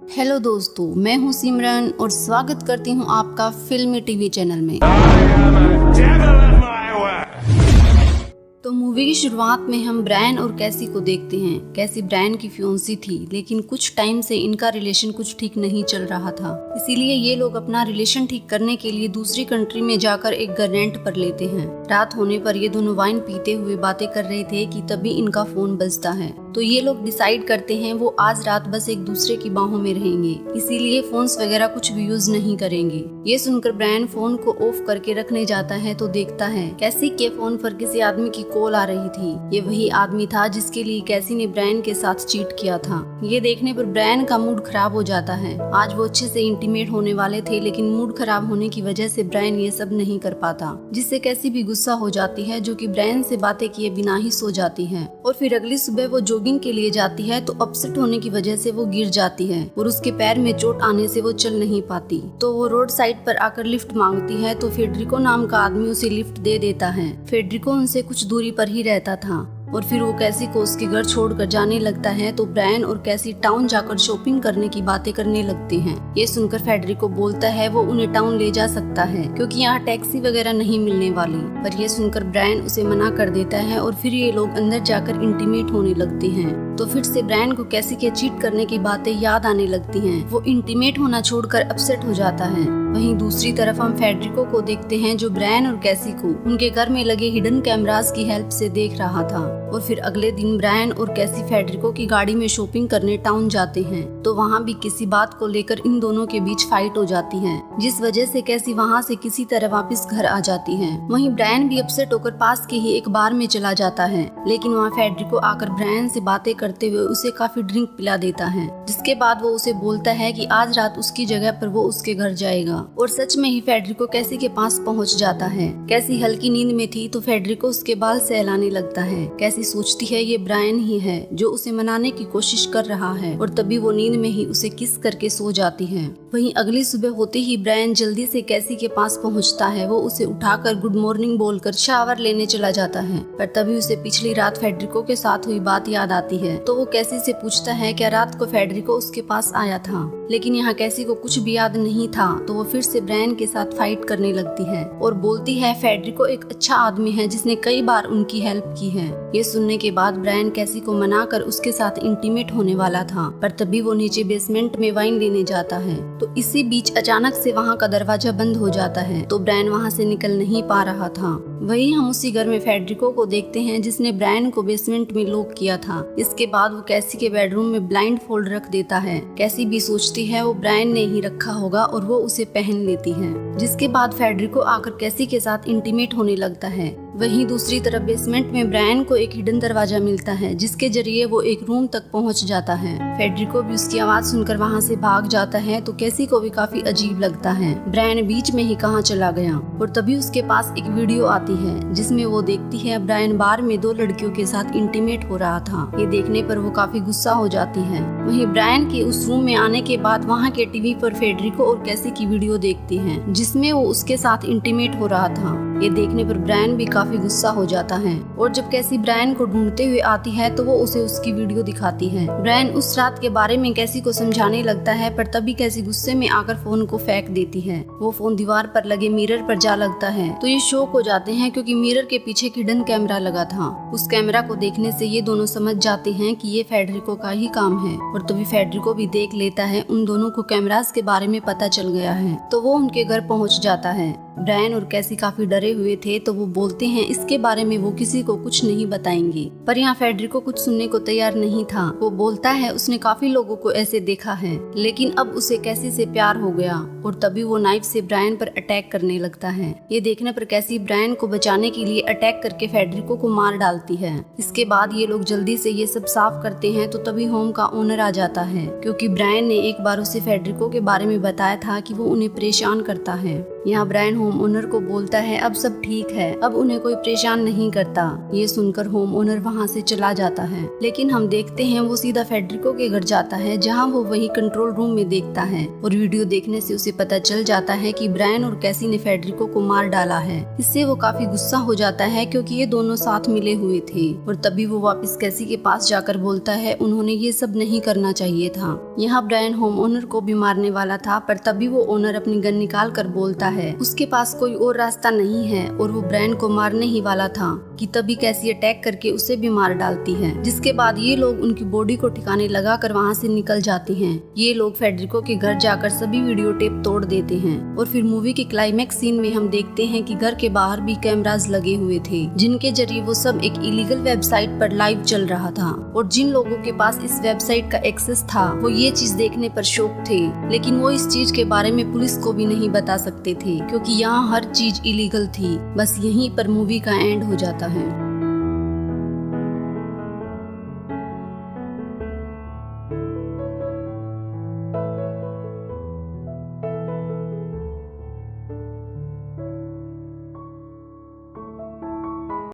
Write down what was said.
Hello दोस्तों, मैं हूं सिमरन और स्वागत करती हूं आपका फिल्मी टीवी चैनल में। तो मूवी की शुरुआत में हम ब्रायन और कैसी को देखते हैं। कैसी ब्रायन की फियोंसी थी, लेकिन कुछ टाइम से इनका रिलेशन कुछ ठीक नहीं चल रहा था। इसीलिए ये लोग अपना रिलेशन ठीक करने के लिए दूसरी कंट्री में जाकर एक घर रेंट पर लेते हैं। रात होने पर ये दोनों वाइन पीते हुए बातें कर रहे थे कि तभी इनका फोन बजता है। तो ये लोग डिसाइड करते हैं वो आज रात बस एक दूसरे की बाहों में रहेंगे, इसीलिए फोन्स वगैरह कुछ भी यूज नहीं करेंगे। ये सुनकर ब्रायन फोन को ऑफ करके रखने जाता है तो देखता है कैसी के फोन पर किसी आदमी की कॉल आ रही थी। ये वही आदमी था जिसके लिए कैसी ने ब्रायन के साथ चीट किया था। ये देखने पर ब्रायन का मूड खराब हो जाता है। आज वो अच्छे से इंटीमेट होने वाले थे, लेकिन मूड खराब होने की वजह से ब्रायन ये सब नहीं कर पाता, जिससे कैसी भी गुस्सा हो जाती है, जो कि ब्रायन से बातें किए बिना ही सो जाती है। और फिर अगली सुबह वो जॉगिंग के लिए जाती है तो अपसेट होने की वजह से वो गिर जाती है और उसके पैर में चोट आने से वो चल नहीं पाती। तो वो रोड साइड पर आकर लिफ्ट मांगती है तो फेडरिको नाम का आदमी उसे लिफ्ट दे देता है। फेडरिको उनसे कुछ दूरी पर ही रहता था और फिर वो कैसी को उसके घर छोड़कर जाने लगता है। तो ब्रायन और कैसी टाउन जाकर शॉपिंग करने की बातें करने लगते हैं। ये सुनकर फेडरिको बोलता है वो उन्हें टाउन ले जा सकता है क्योंकि यहाँ टैक्सी वगैरह नहीं मिलने वाली, पर यह सुनकर ब्रायन उसे मना कर देता है और फिर ये लोग अंदर जाकर इंटीमेट होने लगते हैं। तो फिर से ब्रायन को कैसी के चीट करने की बातें याद आने लगती हैं। वो इंटीमेट होना छोड़कर अपसेट हो जाता है। वहीं दूसरी तरफ हम फेडरिको को देखते हैं जो ब्रायन और कैसी को उनके घर में लगे हिडन कैमरास की हेल्प से देख रहा था। और फिर अगले दिन ब्रायन और कैसी फेडरिको की गाड़ी में शॉपिंग करने टाउन जाते हैं। तो वहाँ भी किसी बात को लेकर इन दोनों के बीच फाइट हो जाती है, जिस वजह से कैसी वहाँ से किसी तरह वापस घर आ जाती है। वहीं ब्रायन भी अपसेट होकर पास के ही एक बार में चला जाता है, लेकिन वहाँ फेडरिको आकर ब्रायन से बातें करते हुए उसे काफी ड्रिंक पिला देता है, जिसके बाद वो उसे बोलता है कि आज रात उसकी जगह पर वो उसके घर जाएगा। और सच में ही फेडरिको कैसी के पास पहुंच जाता है। कैसी हल्की नींद में थी तो फेडरिको उसके बाल सहलाने लगता है। कैसी सोचती है ये ब्रायन ही है जो उसे मनाने की कोशिश कर रहा है, और तभी वो नींद में ही उसे किस करके सो जाती है। वहीं अगली सुबह होते ही ब्रायन जल्दी से कैसी के पास पहुंचता है। वो उसे उठाकर गुड मॉर्निंग बोलकर शावर लेने चला जाता है, पर तभी उसे पिछली रात फेडरिको के साथ हुई बात याद आती है। तो वो कैसी से पूछता है क्या रात को फेडरिको उसके पास आया था, लेकिन यहाँ कैसी को कुछ भी याद नहीं था। तो वो फिर से ब्रायन के साथ फाइट करने लगती है और बोलती है फेडरिको एक अच्छा आदमी है जिसने कई बार उनकी हेल्प की है। ये सुनने के बाद ब्रायन कैसी को मनाकर उसके साथ इंटीमेट होने वाला था, पर तभी वो नीचे बेसमेंट में वाइन लेने जाता है। तो इसी बीच अचानक से वहाँ का दरवाजा बंद हो जाता है, तो ब्रायन वहाँ से निकल नहीं पा रहा था। वहीं हम उसी घर में फेडरिको को देखते हैं जिसने ब्रायन को बेसमेंट में लॉक किया था। इसके बाद वो कैसी के बेडरूम में ब्लाइंड फोल्ड रख देता है। कैसी भी सोचती है वो ब्रायन ने ही रखा होगा और वो उसे पहन लेती है, जिसके बाद फेडरिको आकर कैसी के साथ इंटीमेट होने लगता है। वहीं दूसरी तरफ बेसमेंट में ब्रायन को एक हिडन दरवाजा मिलता है, जिसके जरिए वो एक रूम तक पहुंच जाता है। फेडरिको भी उसकी आवाज सुनकर वहां से भाग जाता है, तो कैसी को भी काफी अजीब लगता है ब्रायन बीच में ही कहाँ चला गया। और तभी उसके पास एक वीडियो आती है जिसमें वो देखती है ब्रायन बार में 2 लड़कियों के साथ इंटीमेट हो रहा था। ये देखने पर वो काफी गुस्सा हो जाती है। वहीं ब्रायन के उस रूम में आने के बाद वहाँ के टीवी पर फेडरिको और कैसी की वीडियो देखती है जिसमें वो उसके साथ इंटीमेट हो रहा था। ये देखने पर ब्रायन भी काफी गुस्सा हो जाता है और जब कैसी ब्रायन को ढूंढते हुए आती है तो वो उसे उसकी वीडियो दिखाती है। ब्रायन उस रात के बारे में कैसी को समझाने लगता है, पर तभी कैसी गुस्से में आकर फोन को फेंक देती है। वो फोन दीवार पर लगे मिरर पर जा लगता है, तो ये शॉक हो जाते हैं क्योंकि मिरर के पीछे हिडन कैमरा लगा था। उस कैमरा को देखने से ये दोनों समझ जाते हैं कि ये फेडरिको का ही काम है, और तभी फेडरिको भी देख लेता है उन दोनों को कैमरास के बारे में पता चल गया है। तो वो उनके घर पहुँच जाता है। ब्रायन और कैसी काफी डरे हुए थे, तो वो बोलते हैं इसके बारे में वो किसी को कुछ नहीं बताएंगे, पर यहाँ फेडरिको कुछ सुनने को तैयार नहीं था। वो बोलता है उसने काफी लोगों को ऐसे देखा है, लेकिन अब उसे कैसी से प्यार हो गया, और तभी वो नाइफ से ब्रायन पर अटैक करने लगता है। ये देखने पर कैसी ब्रायन को बचाने के लिए अटैक करके फेडरिको को मार डालती है। इसके बाद ये लोग जल्दी से ये सब साफ करते हैं, तो तभी होम का ओनर आ जाता है, क्योंकि ब्रायन ने एक बार उसे फेडरिको के बारे में बताया था कि वो उन्हें परेशान करता है। यहाँ ब्रायन होम ओनर को बोलता है अब सब ठीक है, अब उन्हें कोई परेशान नहीं करता। ये सुनकर होम ओनर वहाँ से चला जाता है, लेकिन हम देखते हैं वो सीधा फेडरिको के घर जाता है, जहाँ वो वही कंट्रोल रूम में देखता है और वीडियो देखने से उसे पता चल जाता है कि ब्रायन और कैसी ने फेडरिको को मार डाला है। इससे वो काफी गुस्सा हो जाता है क्योंकि ये दोनों साथ मिले हुए थे और तभी वो वापस कैसी के पास जाकर बोलता है उन्होंने ये सब नहीं करना चाहिए था। यहाँ ब्रायन होम ओनर को भी मारने वाला था, पर तभी वो ओनर अपनी गन निकाल कर बोलता है उसके पास कोई और रास्ता नहीं है और वो ब्रायन को मारने ही वाला था कि तभी कैसी अटैक करके उसे भी मार डालती है। जिसके बाद ये लोग उनकी बॉडी को ठिकाने लगा कर वहाँ से निकल जाते हैं। ये लोग फेडरिको के घर जाकर सभी वीडियो टेप तोड़ देते हैं और फिर मूवी के क्लाइमैक्स सीन में हम देखते हैं कि घर के बाहर भी कैमरास लगे हुए थे, जिनके जरिए वो सब एक इलीगल वेबसाइट पर लाइव चल रहा था और जिन लोगों के पास इस वेबसाइट का एक्सेस था वो ये चीज देखने पर शॉक थे, लेकिन वो इस चीज के बारे में पुलिस को भी नहीं बता सकते थे क्योंकि यहाँ हर चीज इलीगल थी। बस यहीं पर मूवी का एंड हो जाता है।